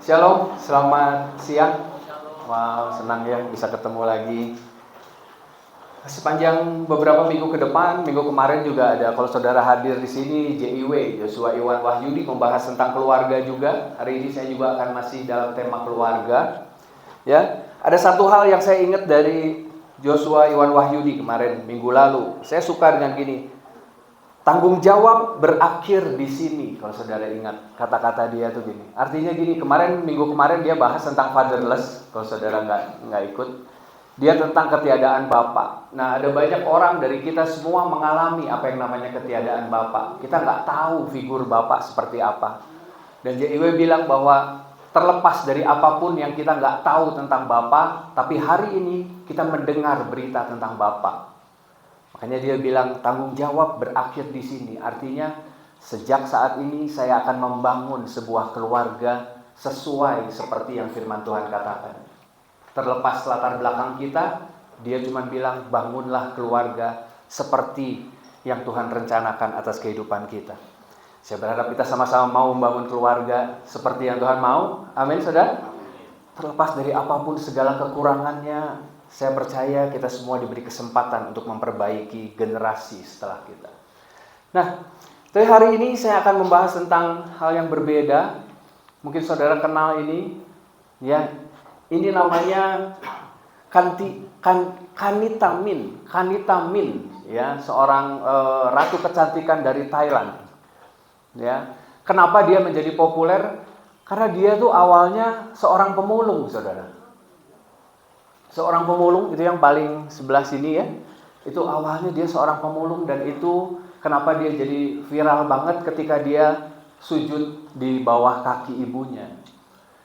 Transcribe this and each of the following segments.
Shalom, selamat siang. Wow, senang ya bisa ketemu lagi. Sepanjang beberapa minggu ke depan, minggu kemarin juga ada, kalau saudara hadir di sini, JIW, Joshua Iwan Wahyudi, membahas tentang keluarga juga. Hari ini saya juga akan masih dalam tema keluarga. Ya, ada satu hal yang saya ingat dari Joshua Iwan Wahyudi kemarin, minggu lalu. Saya suka dengan gini, tanggung jawab berakhir di sini. Kalau saudara ingat kata-kata dia tuh gini. Artinya gini, minggu kemarin dia bahas tentang fatherless. Kalau saudara nggak ikut, dia tentang ketiadaan bapak. Nah, ada banyak orang dari kita semua mengalami apa yang namanya ketiadaan bapak. Kita nggak tahu figur bapak seperti apa. Dan JIW bilang bahwa terlepas dari apapun yang kita nggak tahu tentang bapak, tapi hari ini kita mendengar berita tentang bapak. Makanya dia bilang tanggung jawab berakhir di sini. Artinya sejak saat ini saya akan membangun sebuah keluarga sesuai seperti yang firman Tuhan katakan. Terlepas latar belakang kita, dia cuma bilang bangunlah keluarga seperti yang Tuhan rencanakan atas kehidupan kita. Saya berharap kita sama-sama mau membangun keluarga seperti yang Tuhan mau. Amin, saudara. Terlepas dari apapun segala kekurangannya, saya percaya kita semua diberi kesempatan untuk memperbaiki generasi setelah kita. Nah, tapi hari ini saya akan membahas tentang hal yang berbeda. Mungkin saudara kenal ini, ya. Ini namanya Kanita Min, ya, seorang ratu kecantikan dari Thailand. Ya, kenapa dia menjadi populer? Karena dia tuh awalnya seorang pemulung, saudara. Seorang pemulung itu yang paling sebelah sini ya. Itu awalnya dia seorang pemulung, dan itu kenapa dia jadi viral banget ketika dia sujud di bawah kaki ibunya.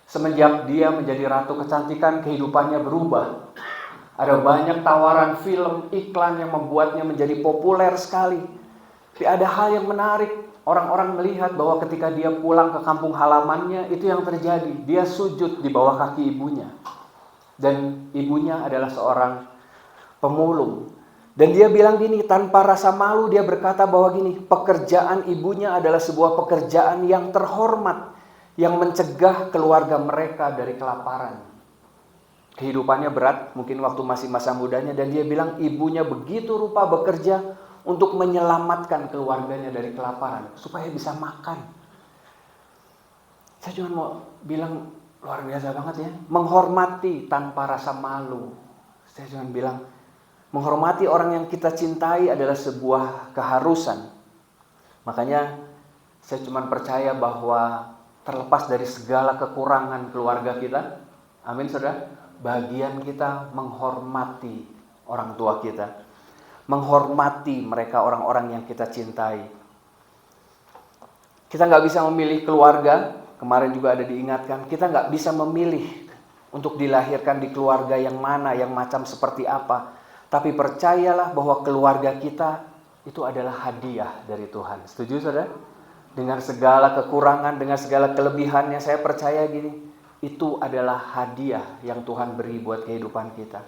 Semenjak dia menjadi ratu kecantikan, kehidupannya berubah. Ada banyak tawaran film, iklan yang membuatnya menjadi populer sekali. Tapi ada hal yang menarik. Orang-orang melihat bahwa ketika dia pulang ke kampung halamannya, itu yang terjadi. Dia sujud di bawah kaki ibunya. Dan ibunya adalah seorang pemulung. Dan dia bilang gini, tanpa rasa malu dia berkata bahwa gini, pekerjaan ibunya adalah sebuah pekerjaan yang terhormat, yang mencegah keluarga mereka dari kelaparan. Kehidupannya berat, mungkin waktu masih masa mudanya, dan dia bilang ibunya begitu rupa bekerja untuk menyelamatkan keluarganya dari kelaparan, supaya bisa makan. Saya cuma mau bilang luar biasa banget ya, menghormati tanpa rasa malu. Saya cuma bilang, menghormati orang yang kita cintai adalah sebuah keharusan. Makanya saya cuma percaya bahwa terlepas dari segala kekurangan keluarga kita, amin saudara, bagian kita menghormati orang tua kita, menghormati mereka, orang-orang yang kita cintai. Kita nggak bisa memilih keluarga, kemarin juga ada diingatkan, kita nggak bisa memilih untuk dilahirkan di keluarga yang mana, yang macam seperti apa. Tapi percayalah bahwa keluarga kita itu adalah hadiah dari Tuhan. Setuju saudara? Dengan segala kekurangan, dengan segala kelebihannya, saya percaya gini, itu adalah hadiah yang Tuhan beri buat kehidupan kita.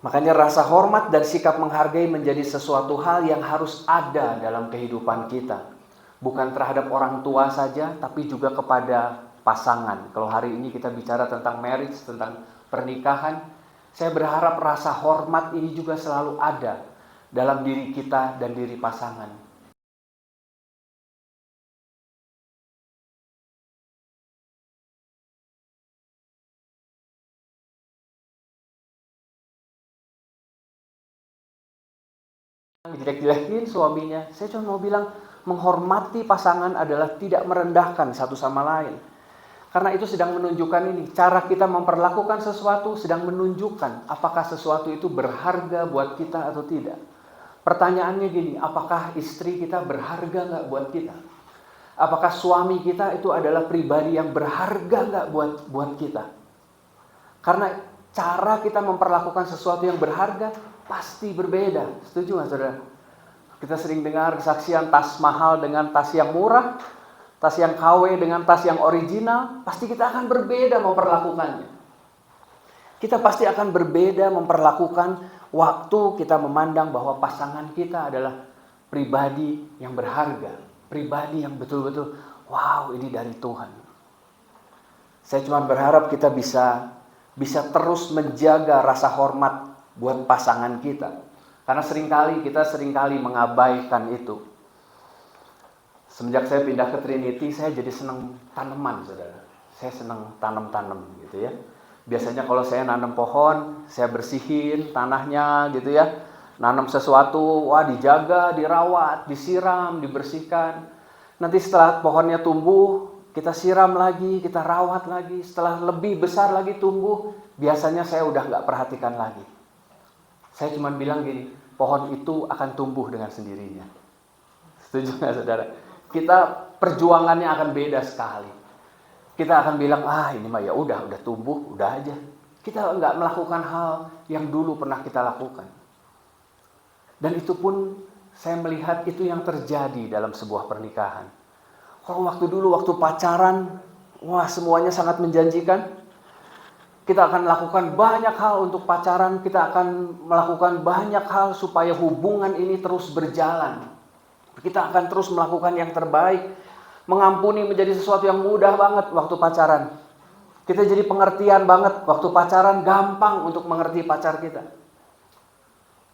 Makanya rasa hormat dan sikap menghargai menjadi sesuatu hal yang harus ada dalam kehidupan kita. Bukan terhadap orang tua saja, tapi juga kepada pasangan. Kalau hari ini kita bicara tentang marriage, tentang pernikahan, saya berharap rasa hormat ini juga selalu ada dalam diri kita dan diri pasangan. Jelek-jelekin suaminya, saya cuma mau bilang menghormati pasangan adalah tidak merendahkan satu sama lain. Karena itu sedang menunjukkan ini, cara kita memperlakukan sesuatu sedang menunjukkan apakah sesuatu itu berharga buat kita atau tidak. Pertanyaannya gini, apakah istri kita berharga nggak buat kita? Apakah suami kita itu adalah pribadi yang berharga nggak buat kita? Karena cara kita memperlakukan sesuatu yang berharga pasti berbeda. Setuju nggak saudara? Kita sering dengar kesaksian tas mahal dengan tas yang murah, tas yang KW dengan tas yang original, pasti kita akan berbeda memperlakukannya. Kita pasti akan berbeda memperlakukan waktu kita memandang bahwa pasangan kita adalah pribadi yang berharga, pribadi yang betul-betul, wow, ini dari Tuhan. Saya cuma berharap kita bisa terus menjaga rasa hormat buat pasangan kita. Karena kita seringkali mengabaikan itu. Semenjak saya pindah ke Trinity, saya jadi senang tanaman, saudara. Saya senang tanam-tanam gitu ya. Biasanya kalau saya nanam pohon, saya bersihin tanahnya gitu ya. Nanam sesuatu, wah dijaga, dirawat, disiram, dibersihkan. Nanti setelah pohonnya tumbuh, kita siram lagi, kita rawat lagi. Setelah lebih besar lagi tumbuh, biasanya saya udah nggak perhatikan lagi. Saya cuma bilang gini, pohon itu akan tumbuh dengan sendirinya. Setuju nggak saudara? Perjuangannya akan beda sekali. Kita akan bilang, ini mah ya udah tumbuh, udah aja. Kita nggak melakukan hal yang dulu pernah kita lakukan. Dan itu pun saya melihat itu yang terjadi dalam sebuah pernikahan. Kalau waktu pacaran, wah semuanya sangat menjanjikan. Kita akan melakukan banyak hal untuk pacaran, kita akan melakukan banyak hal supaya hubungan ini terus berjalan. Kita akan terus melakukan yang terbaik. Mengampuni menjadi sesuatu yang mudah banget waktu pacaran. Kita jadi pengertian banget waktu pacaran, gampang untuk mengerti pacar kita.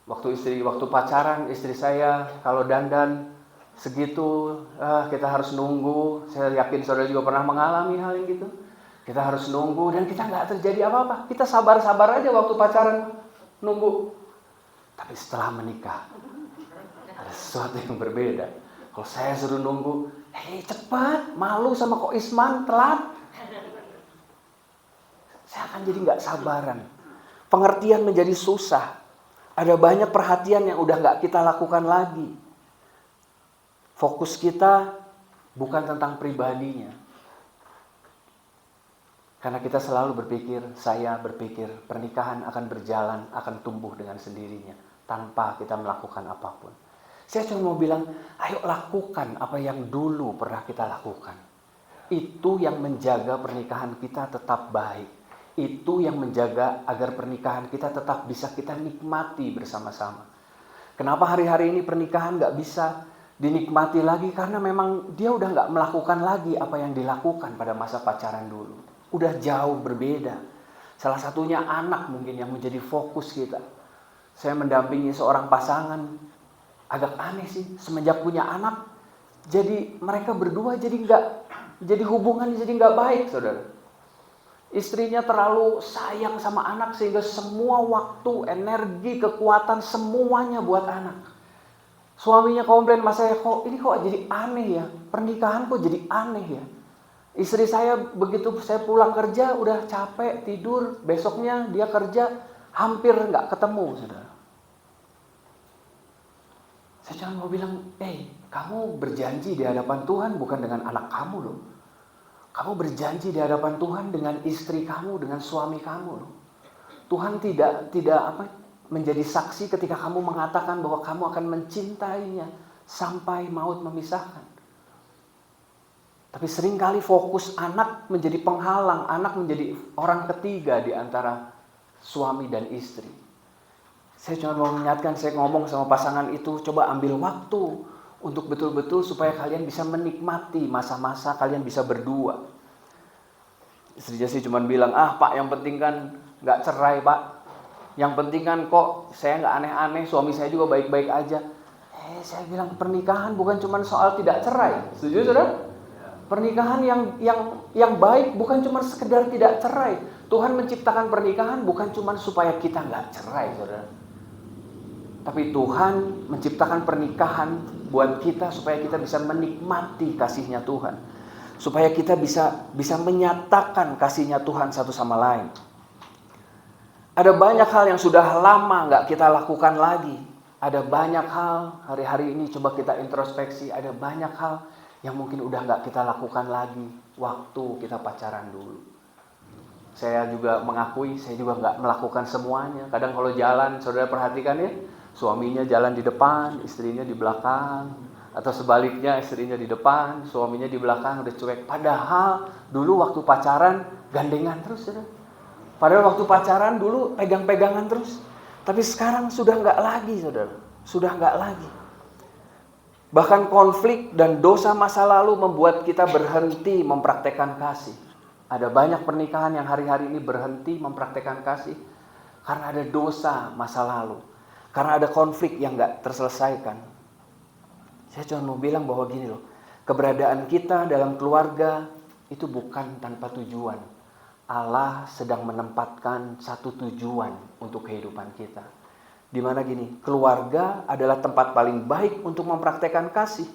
Waktu pacaran, istri saya kalau dandan segitu, kita harus nunggu. Saya yakin saudara juga pernah mengalami hal yang gitu. Kita harus nunggu dan kita nggak terjadi apa-apa. Kita sabar-sabar aja waktu pacaran, nunggu. Tapi setelah menikah, ada sesuatu yang berbeda. Kalau saya suruh nunggu, cepat, malu sama kok Isman, telat. Saya akan jadi nggak sabaran. Pengertian menjadi susah. Ada banyak perhatian yang udah nggak kita lakukan lagi. Fokus kita bukan tentang pribadinya. Karena kita selalu saya berpikir pernikahan akan berjalan, akan tumbuh dengan sendirinya. Tanpa kita melakukan apapun. Saya cuma mau bilang, ayo lakukan apa yang dulu pernah kita lakukan. Itu yang menjaga pernikahan kita tetap baik. Itu yang menjaga agar pernikahan kita tetap bisa kita nikmati bersama-sama. Kenapa hari-hari ini pernikahan gak bisa dinikmati lagi? Karena memang dia udah gak melakukan lagi apa yang dilakukan pada masa pacaran dulu. Udah jauh berbeda. Salah satunya anak mungkin yang menjadi fokus kita. Saya mendampingi seorang pasangan, agak aneh sih, semenjak punya anak, jadi mereka berdua jadi hubungan jadi gak baik, saudara. Istrinya terlalu sayang sama anak sehingga semua waktu, energi, kekuatan semuanya buat anak. Suaminya komplain sama saya, ini kok jadi aneh ya, pernikahan kok jadi aneh ya. Istri saya begitu saya pulang kerja udah capek tidur, besoknya dia kerja hampir nggak ketemu, saudara. Saya cuma mau bilang, kamu berjanji di hadapan Tuhan bukan dengan anak kamu loh. Kamu berjanji di hadapan Tuhan dengan istri kamu, dengan suami kamu loh. Tuhan tidak menjadi saksi ketika kamu mengatakan bahwa kamu akan mencintainya sampai maut memisahkan. Tapi seringkali fokus anak menjadi penghalang, anak menjadi orang ketiga di antara suami dan istri. Saya cuma mau mengingatkan, saya ngomong sama pasangan itu, coba ambil waktu untuk betul-betul supaya kalian bisa menikmati masa-masa kalian bisa berdua. Istri sih cuma bilang, Pak yang penting kan gak cerai Pak. Yang penting kan kok saya gak aneh-aneh, suami saya juga baik-baik aja. Saya bilang pernikahan bukan cuma soal tidak cerai. Setuju saudara? Pernikahan yang baik bukan cuma sekedar tidak cerai. Tuhan menciptakan pernikahan bukan cuma supaya kita gak cerai, saudara. Tapi Tuhan menciptakan pernikahan buat kita supaya kita bisa menikmati kasih-Nya Tuhan. Supaya kita bisa menyatakan kasih-Nya Tuhan satu sama lain. Ada banyak hal yang sudah lama gak kita lakukan lagi. Ada banyak hal, hari-hari ini coba kita introspeksi. Ada banyak hal yang mungkin udah gak kita lakukan lagi waktu kita pacaran dulu. Saya juga mengakui, saya juga gak melakukan semuanya. Kadang kalau jalan, saudara perhatikan ya, suaminya jalan di depan, istrinya di belakang. Atau sebaliknya, istrinya di depan, suaminya di belakang, udah cuek. Padahal dulu waktu pacaran gandengan terus, saudara. Padahal waktu pacaran dulu pegang-pegangan terus. Tapi sekarang sudah nggak lagi, saudara. Sudah nggak lagi. Bahkan konflik dan dosa masa lalu membuat kita berhenti mempraktekkan kasih. Ada banyak pernikahan yang hari-hari ini berhenti mempraktekkan kasih karena ada dosa masa lalu, karena ada konflik yang gak terselesaikan. Saya cuma mau bilang bahwa gini loh, keberadaan kita dalam keluarga itu bukan tanpa tujuan. Allah sedang menempatkan satu tujuan untuk kehidupan kita. Dimana gini, keluarga adalah tempat paling baik untuk mempraktekkan kasih,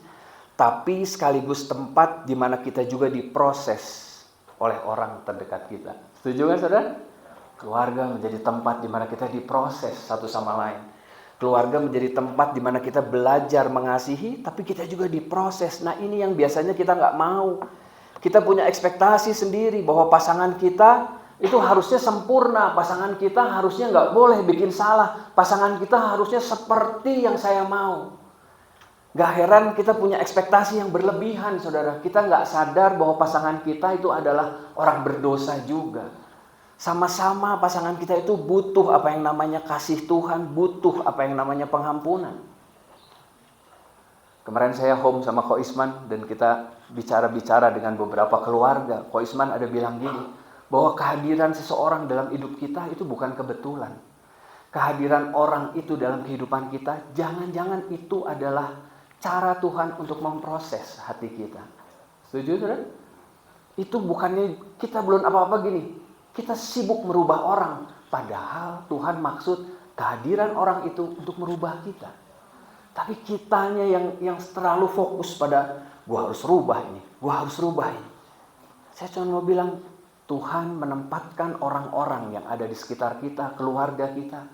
tapi sekaligus tempat di mana kita juga diproses oleh orang terdekat kita. Setuju kan saudara? Keluarga menjadi tempat di mana kita diproses satu sama lain. Keluarga menjadi tempat di mana kita belajar mengasihi, tapi kita juga diproses. Nah, ini yang biasanya kita nggak mau. Kita punya ekspektasi sendiri bahwa pasangan kita itu harusnya sempurna. Pasangan kita harusnya nggak boleh bikin salah. Pasangan kita harusnya seperti yang saya mau. Gak heran kita punya ekspektasi yang berlebihan, saudara. Kita nggak sadar bahwa pasangan kita itu adalah orang berdosa juga. Sama-sama pasangan kita itu butuh apa yang namanya kasih Tuhan, butuh apa yang namanya pengampunan. Kemarin saya home sama Ko Isman dan kita bicara-bicara dengan beberapa keluarga. Ko Isman ada bilang gini, bahwa kehadiran seseorang dalam hidup kita itu bukan kebetulan. Kehadiran orang itu dalam kehidupan kita, jangan-jangan itu adalah cara Tuhan untuk memproses hati kita. Setuju, saudara? Itu bukannya kita belum apa-apa gini. Kita sibuk merubah orang. Padahal Tuhan maksud kehadiran orang itu untuk merubah kita. Tapi kitanya yang terlalu fokus pada gua harus rubah ini, gua harus rubah ini. Saya cuma mau bilang, Tuhan menempatkan orang-orang yang ada di sekitar kita, keluarga kita,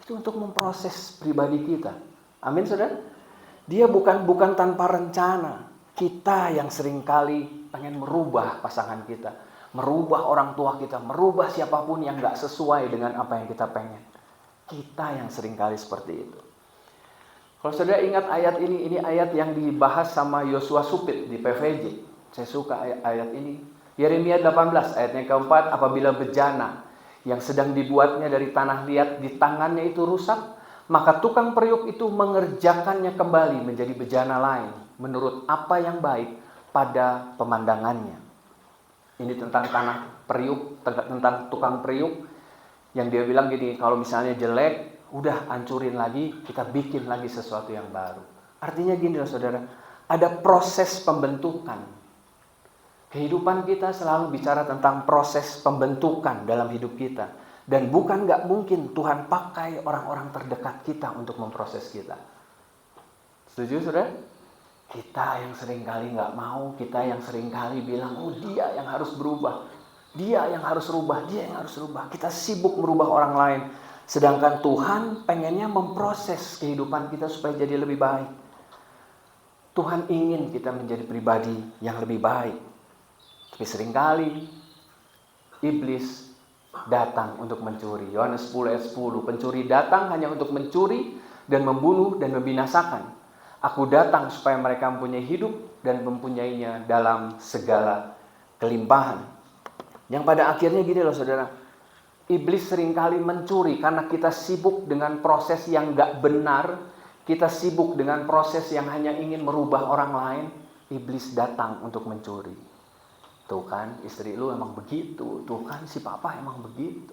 itu untuk memproses pribadi kita. Amin, saudara? Dia bukan tanpa rencana. Kita yang seringkali pengen merubah pasangan kita, merubah orang tua kita, merubah siapapun yang gak sesuai dengan apa yang kita pengen. Kita yang seringkali seperti itu. Kalau saudara ingat ayat ini ayat yang dibahas sama Yosua Supit di PVJ. Saya suka ayat ini. Yeremia 18 ayatnya keempat, apabila bejana yang sedang dibuatnya dari tanah liat di tangannya itu rusak, maka tukang periuk itu mengerjakannya kembali menjadi bejana lain menurut apa yang baik pada pemandangannya. Ini tentang tanah periuk, tentang tukang periuk yang dia bilang gini, kalau misalnya jelek, udah hancurin lagi, kita bikin lagi sesuatu yang baru. Artinya gini loh saudara, ada proses pembentukan. Kehidupan kita selalu bicara tentang proses pembentukan dalam hidup kita. Dan bukan gak mungkin Tuhan pakai orang-orang terdekat kita untuk memproses kita. Setuju saudara? Kita yang seringkali gak mau, kita yang seringkali bilang, oh dia yang harus berubah, dia yang harus rubah, dia yang harus rubah. Kita sibuk merubah orang lain. Sedangkan Tuhan pengennya memproses kehidupan kita supaya jadi lebih baik. Tuhan ingin kita menjadi pribadi yang lebih baik. Tapi seringkali iblis datang untuk mencuri. Yohanes 10 ayat 10. Pencuri datang hanya untuk mencuri dan membunuh dan membinasakan. Aku datang supaya mereka mempunyai hidup dan mempunyainya dalam segala kelimpahan. Yang pada akhirnya gini loh saudara. Iblis seringkali mencuri karena kita sibuk dengan proses yang gak benar. Kita sibuk dengan proses yang hanya ingin merubah orang lain. Iblis datang untuk mencuri. Tuh kan, istri lu emang begitu. Tuh kan, si papa emang begitu.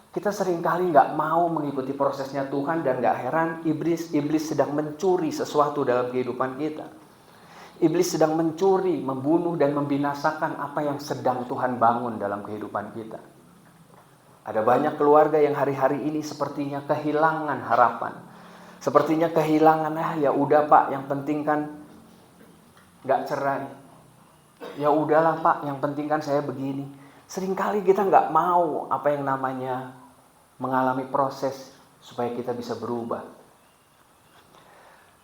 Kita seringkali gak mau mengikuti prosesnya Tuhan dan gak heran iblis sedang mencuri sesuatu dalam kehidupan kita. Iblis sedang mencuri, membunuh dan membinasakan apa yang sedang Tuhan bangun dalam kehidupan kita. Ada banyak keluarga yang hari-hari ini sepertinya kehilangan harapan. Sepertinya kehilangan, ya udah Pak, yang penting kan gak cerai. Ya udahlah Pak, yang penting kan saya begini. Seringkali kita nggak mau apa yang namanya mengalami proses supaya kita bisa berubah.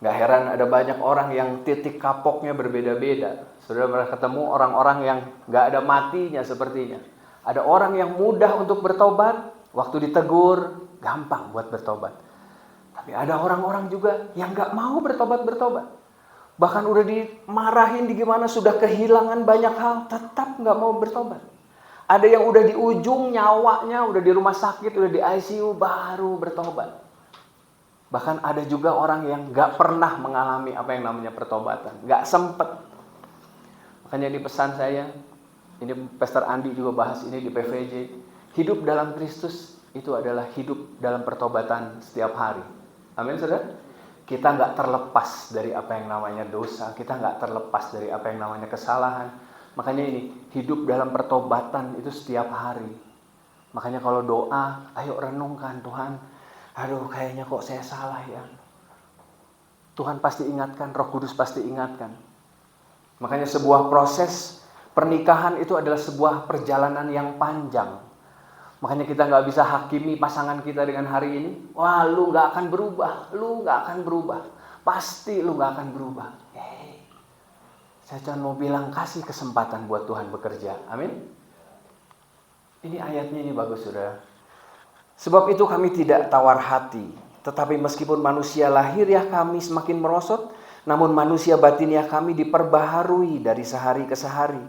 Nggak heran ada banyak orang yang titik kapoknya berbeda-beda. Saudara pernah ketemu orang-orang yang nggak ada matinya sepertinya. Ada orang yang mudah untuk bertobat, waktu ditegur gampang buat bertobat. Tapi ada orang-orang juga yang nggak mau bertobat. Bahkan udah dimarahin di gimana, sudah kehilangan banyak hal, tetap gak mau bertobat. Ada yang udah di ujung nyawanya, udah di rumah sakit, udah di ICU, baru bertobat. Bahkan ada juga orang yang gak pernah mengalami apa yang namanya pertobatan. Gak sempet. Makanya di pesan saya, Ini Pastor Andi juga bahas ini di PVJ. Hidup dalam Kristus itu adalah hidup dalam pertobatan setiap hari. Amin, saudara? Kita nggak terlepas dari apa yang namanya dosa. Kita nggak terlepas dari apa yang namanya kesalahan. Makanya ini, hidup dalam pertobatan itu setiap hari. Makanya kalau doa, ayo renungkan, Tuhan, aduh kayaknya kok saya salah ya. Tuhan pasti ingatkan, Roh Kudus pasti ingatkan. Makanya sebuah proses pernikahan itu adalah sebuah perjalanan yang panjang. Makanya kita nggak bisa hakimi pasangan kita dengan hari ini. Wah, lu nggak akan berubah, lu nggak akan berubah, pasti lu nggak akan berubah. Saya cuma mau bilang, kasih kesempatan buat Tuhan bekerja. Amin. Ini ayatnya ini bagus, saudara. Sebab itu kami tidak tawar hati, tetapi meskipun manusia lahiriah kami semakin merosot, namun manusia batiniah kami diperbaharui dari sehari ke sehari.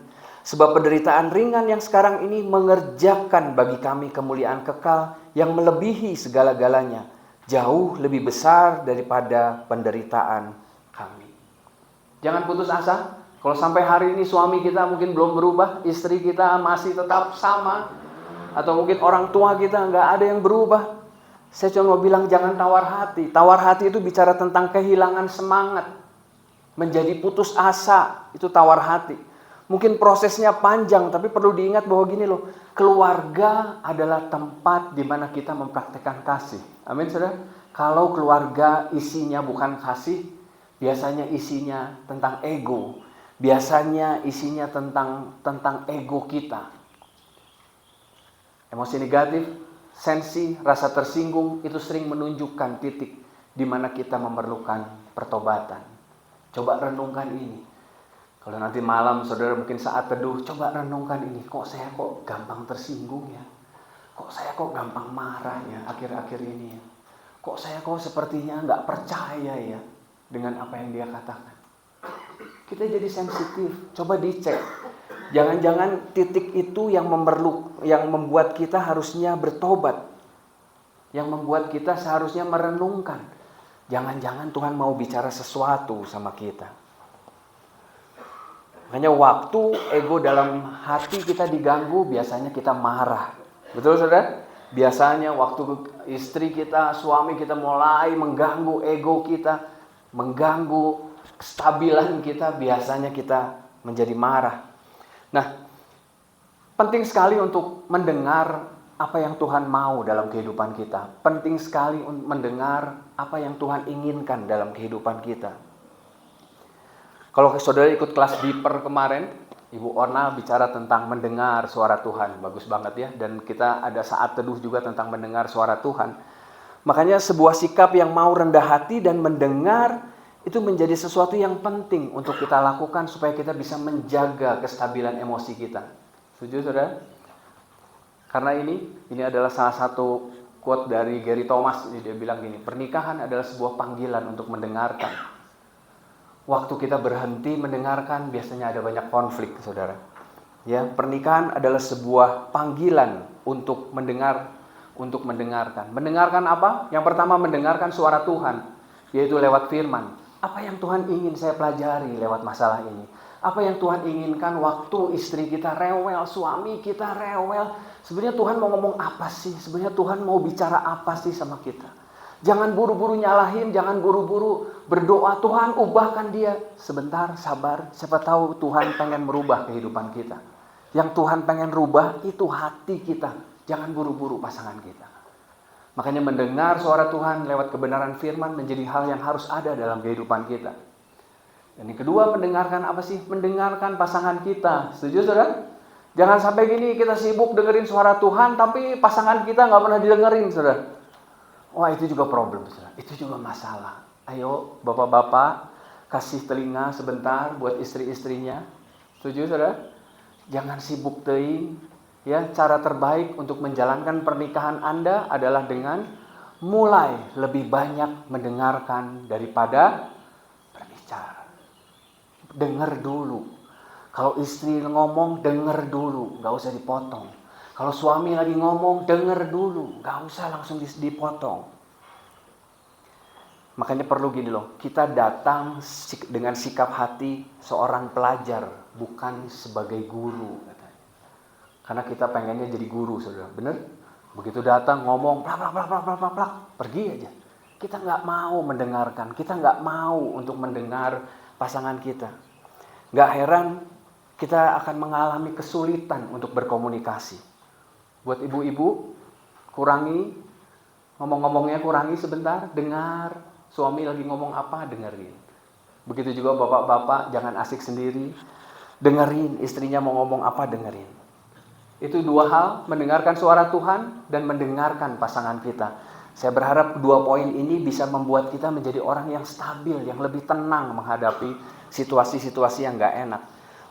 Sebab penderitaan ringan yang sekarang ini mengerjakan bagi kami kemuliaan kekal yang melebihi segala-galanya, jauh lebih besar daripada penderitaan kami. Jangan putus asa. Kalau sampai hari ini suami kita mungkin belum berubah, istri kita masih tetap sama, atau mungkin orang tua kita nggak ada yang berubah, saya cuma mau bilang jangan tawar hati. Tawar hati itu bicara tentang kehilangan semangat, menjadi putus asa, itu tawar hati. Mungkin prosesnya panjang, tapi perlu diingat bahwa gini loh, keluarga adalah tempat di mana kita mempraktekkan kasih. Amin, saudara. Kalau keluarga isinya bukan kasih, biasanya isinya tentang ego. Biasanya isinya tentang ego kita. Emosi negatif, sensi, rasa tersinggung itu sering menunjukkan titik di mana kita memerlukan pertobatan. Coba renungkan ini. Kalau nanti malam saudara mungkin saat teduh, coba renungkan ini. Kok saya kok gampang tersinggung ya? Kok saya kok gampang marah ya akhir-akhir ini ya? Kok saya kok sepertinya nggak percaya ya dengan apa yang dia katakan? Kita jadi sensitif. Coba dicek. Jangan-jangan titik itu yang membuat kita harusnya bertobat. Yang membuat kita seharusnya merenungkan. Jangan-jangan Tuhan mau bicara sesuatu sama kita. Makanya waktu ego dalam hati kita diganggu, biasanya kita marah. Betul, saudara? Biasanya waktu istri kita, suami kita mulai mengganggu ego kita, mengganggu kestabilan kita, biasanya kita menjadi marah. Nah, penting sekali untuk mendengar apa yang Tuhan mau dalam kehidupan kita. Penting sekali untuk mendengar apa yang Tuhan inginkan dalam kehidupan kita. Kalau saudara ikut kelas Deeper kemarin, Ibu Orna bicara tentang mendengar suara Tuhan. Bagus banget ya. Dan kita ada saat teduh juga tentang mendengar suara Tuhan. Makanya sebuah sikap yang mau rendah hati dan mendengar itu menjadi sesuatu yang penting untuk kita lakukan supaya kita bisa menjaga kestabilan emosi kita. Setuju, saudara? Karena ini adalah salah satu quote dari Gary Thomas. Dia bilang gini, pernikahan adalah sebuah panggilan untuk mendengarkan. Waktu kita berhenti mendengarkan, biasanya ada banyak konflik, saudara. Ya, pernikahan adalah sebuah panggilan untuk mendengarkan. Mendengarkan apa? Yang pertama, mendengarkan suara Tuhan, yaitu lewat firman. Apa yang Tuhan ingin saya pelajari lewat masalah ini? Apa yang Tuhan inginkan waktu istri kita rewel, suami kita rewel? Sebenarnya Tuhan mau ngomong apa sih? Sebenarnya Tuhan mau bicara apa sih sama kita? Jangan buru-buru nyalahin, jangan buru-buru berdoa, Tuhan ubahkan dia. Sebentar, sabar. Siapa tahu Tuhan pengen merubah kehidupan kita. Yang Tuhan pengen rubah itu hati kita. Jangan buru-buru pasangan kita. Makanya mendengar suara Tuhan lewat kebenaran firman menjadi hal yang harus ada dalam kehidupan kita. Dan yang kedua, mendengarkan apa sih? Mendengarkan pasangan kita. Setuju, saudara? Jangan sampai gini kita sibuk dengerin suara Tuhan tapi pasangan kita nggak pernah didengerin, saudara. Wah, itu juga problem, saudara. Itu juga masalah. Ayo, bapak-bapak, kasih telinga sebentar buat istri-istrinya. Setuju, saudara? Jangan sibuk teing. Ya, cara terbaik untuk menjalankan pernikahan Anda adalah dengan mulai lebih banyak mendengarkan daripada berbicara. Dengar dulu. Kalau istri ngomong, dengar dulu, nggak usah dipotong. Kalau suami lagi ngomong, dengar dulu, nggak usah langsung dipotong. Makanya perlu gini loh, kita datang dengan sikap hati seorang pelajar, bukan sebagai guru. Karena kita pengennya jadi guru, saudara. Bener? Begitu datang ngomong, plak, plak, plak, plak, plak, plak, plak, pergi aja. Kita nggak mau mendengarkan, kita nggak mau untuk mendengar pasangan kita. Nggak heran kita akan mengalami kesulitan untuk berkomunikasi. Buat ibu-ibu, kurangi, ngomong-ngomongnya kurangi sebentar, dengar. Suami lagi ngomong apa, dengerin. Begitu juga bapak-bapak, jangan asik sendiri. Dengerin, istrinya mau ngomong apa, dengerin. Itu dua hal, mendengarkan suara Tuhan dan mendengarkan pasangan kita. Saya berharap dua poin ini bisa membuat kita menjadi orang yang stabil, yang lebih tenang menghadapi situasi-situasi yang gak enak.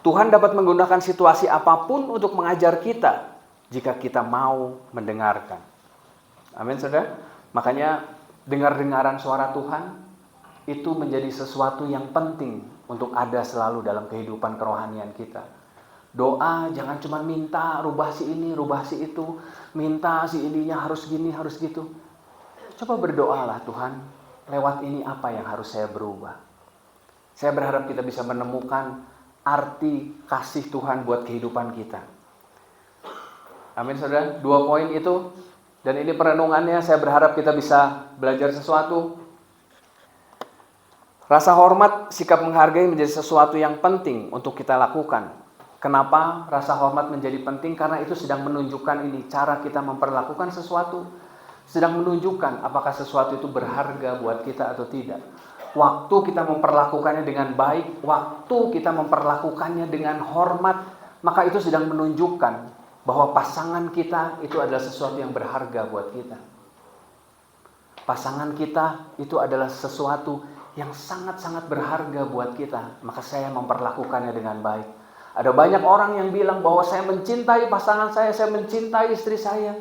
Tuhan dapat menggunakan situasi apapun untuk mengajar kita jika kita mau mendengarkan. Amin, saudara. Makanya dengar-dengaran suara Tuhan itu menjadi sesuatu yang penting untuk ada selalu dalam kehidupan kerohanian kita. Doa jangan cuma minta rubah si ini, rubah si itu, minta si ininya harus gini, harus gitu. Coba berdoalah, Tuhan, lewat ini apa yang harus saya berubah. Saya berharap kita bisa menemukan arti kasih Tuhan buat kehidupan kita. Amin, saudara. Dua poin itu, dan ini perenungannya, saya berharap kita bisa belajar sesuatu. Rasa hormat, sikap menghargai menjadi sesuatu yang penting untuk kita lakukan. Kenapa rasa hormat menjadi penting? Karena itu sedang menunjukkan ini, cara kita memperlakukan sesuatu. Sedang menunjukkan apakah sesuatu itu berharga buat kita atau tidak. Waktu kita memperlakukannya dengan baik, waktu kita memperlakukannya dengan hormat, maka itu sedang menunjukkan bahwa pasangan kita itu adalah sesuatu yang berharga buat kita. Pasangan kita itu adalah sesuatu yang sangat-sangat berharga buat kita, maka saya memperlakukannya dengan baik. Ada banyak orang yang bilang bahwa saya mencintai pasangan saya mencintai istri saya.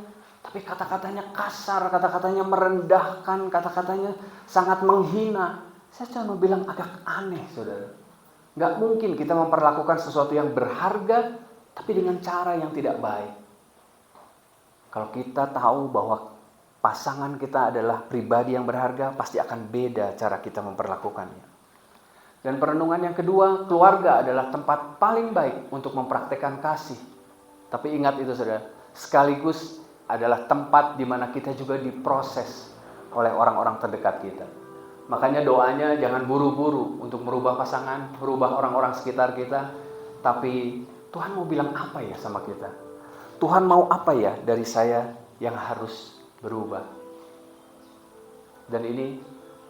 Tapi kata-katanya kasar, kata-katanya merendahkan, kata-katanya sangat menghina. Saya cuma bilang agak aneh, saudara. Gak mungkin kita memperlakukan sesuatu yang berharga, tapi dengan cara yang tidak baik. Kalau kita tahu bahwa pasangan kita adalah pribadi yang berharga, pasti akan beda cara kita memperlakukannya. Dan perenungan yang kedua, keluarga adalah tempat paling baik untuk mempraktekkan kasih. Tapi ingat itu, saudara, sekaligus adalah tempat di mana kita juga diproses oleh orang-orang terdekat kita. Makanya doanya jangan buru-buru untuk merubah pasangan, merubah orang-orang sekitar kita. Tapi Tuhan mau bilang apa ya sama kita? Tuhan mau apa ya dari saya yang harus berubah? Dan ini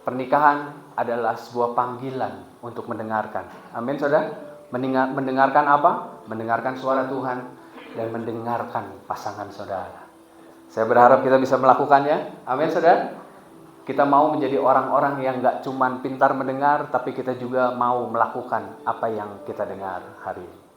pernikahan adalah sebuah panggilan untuk mendengarkan. Amin, saudara. Mendengarkan apa? Mendengarkan suara Tuhan dan mendengarkan pasangan saudara. Saya berharap kita bisa melakukannya. Amin, saudara. Kita mau menjadi orang-orang yang gak cuma pintar mendengar, tapi kita juga mau melakukan apa yang kita dengar hari ini.